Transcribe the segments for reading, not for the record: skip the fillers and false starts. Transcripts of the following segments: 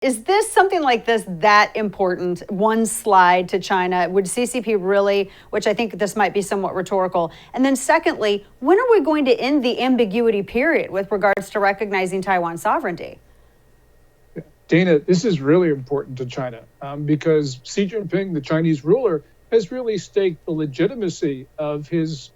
Is this something like this that important? One slide to China? Would CCP really, which I think this might be somewhat rhetorical? And then, secondly, when are we going to end the ambiguity period with regards to recognizing Taiwan's sovereignty? Dana, this is really important to China because Xi Jinping, the Chinese ruler, has really staked the legitimacy of his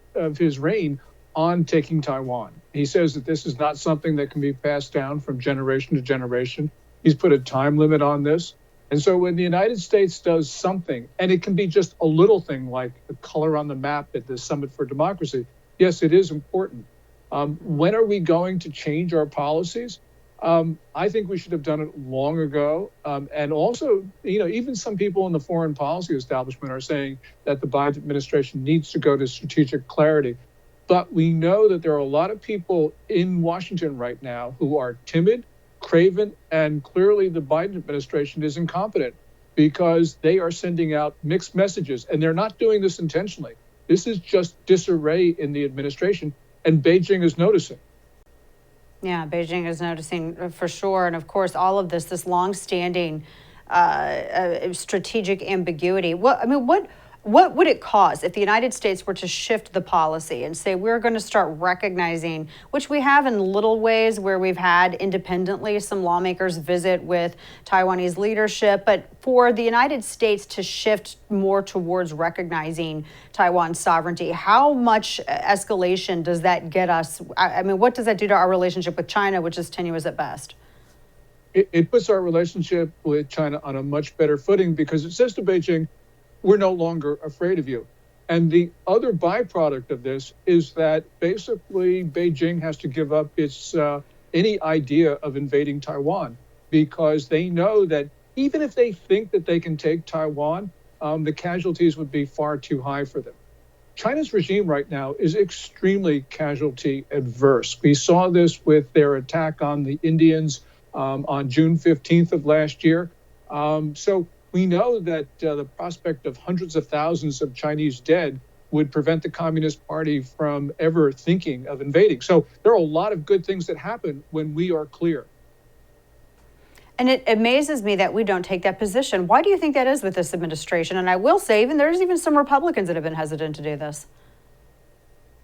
reign on taking Taiwan. He says that this is not something that can be passed down from generation to generation. He's put a time limit on this. And so when the United States does something, and it can be just a little thing like the color on the map at the Summit for Democracy, yes, it is important. When are we going to change our policies? I think we should have done it long ago. And also, even some people in the foreign policy establishment are saying that the Biden administration needs to go to strategic clarity. But we know that there are a lot of people in Washington right now who are timid, craven, and clearly the Biden administration is incompetent because they are sending out mixed messages. And they're not doing this intentionally. This is just disarray in the administration, and Beijing is noticing. Yeah, Beijing is noticing for sure. And of course, all of this longstanding strategic ambiguity. What would it cause if the United States were to shift the policy and say we're going to start recognizing, which we have in little ways where we've had independently some lawmakers visit with Taiwanese leadership, but for the United States to shift more towards recognizing Taiwan's sovereignty, how much escalation does that get us? I mean, what does that do to our relationship with China, which is tenuous at best? It puts our relationship with China on a much better footing because it says to Beijing, we're no longer afraid of you. And the other byproduct of this is that basically Beijing has to give up its any idea of invading Taiwan because they know that even if they think that they can take Taiwan, the casualties would be far too high for them. China's regime right now is extremely casualty adverse. We saw this with their attack on the Indians on June 15th of last year. So we know that the prospect of hundreds of thousands of Chinese dead would prevent the Communist Party from ever thinking of invading. So there are a lot of good things that happen when we are clear. And it amazes me that we don't take that position. Why do you think that is with this administration? And I will say, there's even some Republicans that have been hesitant to do this.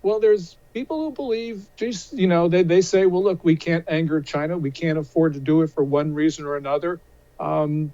Well, there's people who believe, geez, they say, well, look, we can't anger China. We can't afford to do it for one reason or another.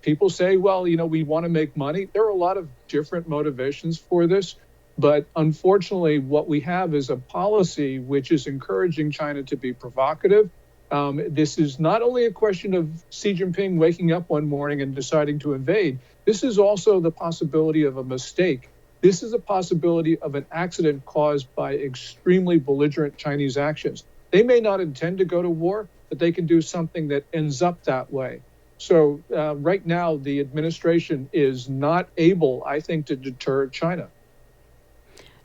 People say, well, we want to make money. There are a lot of different motivations for this. But unfortunately, what we have is a policy which is encouraging China to be provocative. This is not only a question of Xi Jinping waking up one morning and deciding to invade. This is also the possibility of a mistake. This is a possibility of an accident caused by extremely belligerent Chinese actions. They may not intend to go to war, but they can do something that ends up that way. So right now, the administration is not able, I think, to deter China.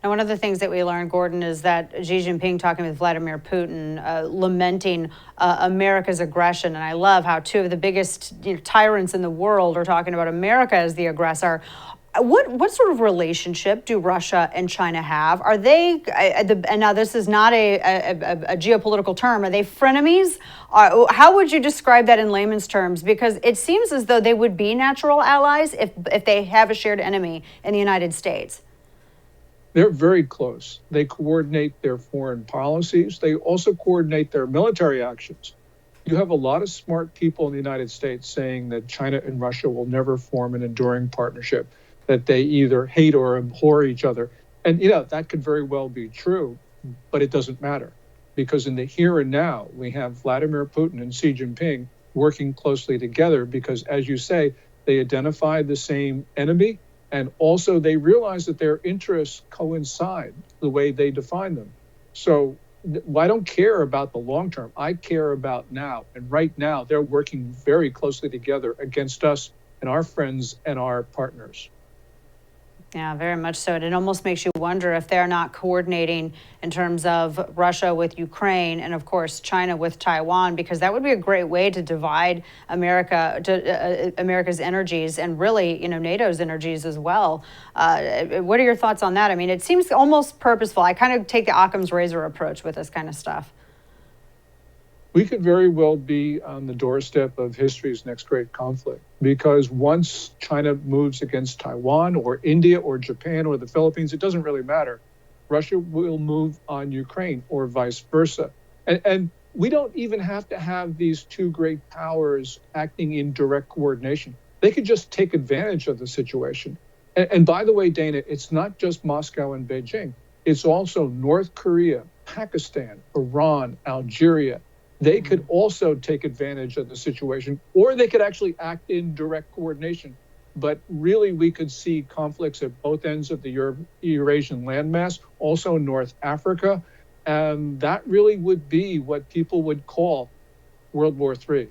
Now, one of the things that we learned, Gordon, is that Xi Jinping talking with Vladimir Putin, lamenting America's aggression. And I love how two of the biggest tyrants in the world are talking about America as the aggressor. What sort of relationship do Russia and China have? Are they, and now this is not a geopolitical term, are they frenemies? How would you describe that in layman's terms? Because it seems as though they would be natural allies if they have a shared enemy in the United States. They're very close. They coordinate their foreign policies. They also coordinate their military actions. You have a lot of smart people in the United States saying that China and Russia will never form an enduring partnership, that they either hate or abhor each other. And, that could very well be true, but it doesn't matter because in the here and now, we have Vladimir Putin and Xi Jinping working closely together because, as you say, they identify the same enemy and also they realize that their interests coincide the way they define them. So I don't care about the long term. I care about now. And right now, they're working very closely together against us and our friends and our partners. Yeah, very much so. And it almost makes you wonder if they're not coordinating in terms of Russia with Ukraine and, of course, China with Taiwan, because that would be a great way to divide America's energies and really, NATO's energies as well. What are your thoughts on that? I mean, it seems almost purposeful. I kind of take the Occam's razor approach with this kind of stuff. We could very well be on the doorstep of history's next great conflict, because once China moves against Taiwan or India or Japan or the Philippines, it doesn't really matter. Russia will move on Ukraine or vice versa. And we don't even have to have these two great powers acting in direct coordination. They could just take advantage of the situation. And by the way, Dana, it's not just Moscow and Beijing. It's also North Korea, Pakistan, Iran, Algeria. They could also take advantage of the situation, or they could actually act in direct coordination. But really, we could see conflicts at both ends of the Eurasian landmass, also North Africa. And that really would be what people would call World War III.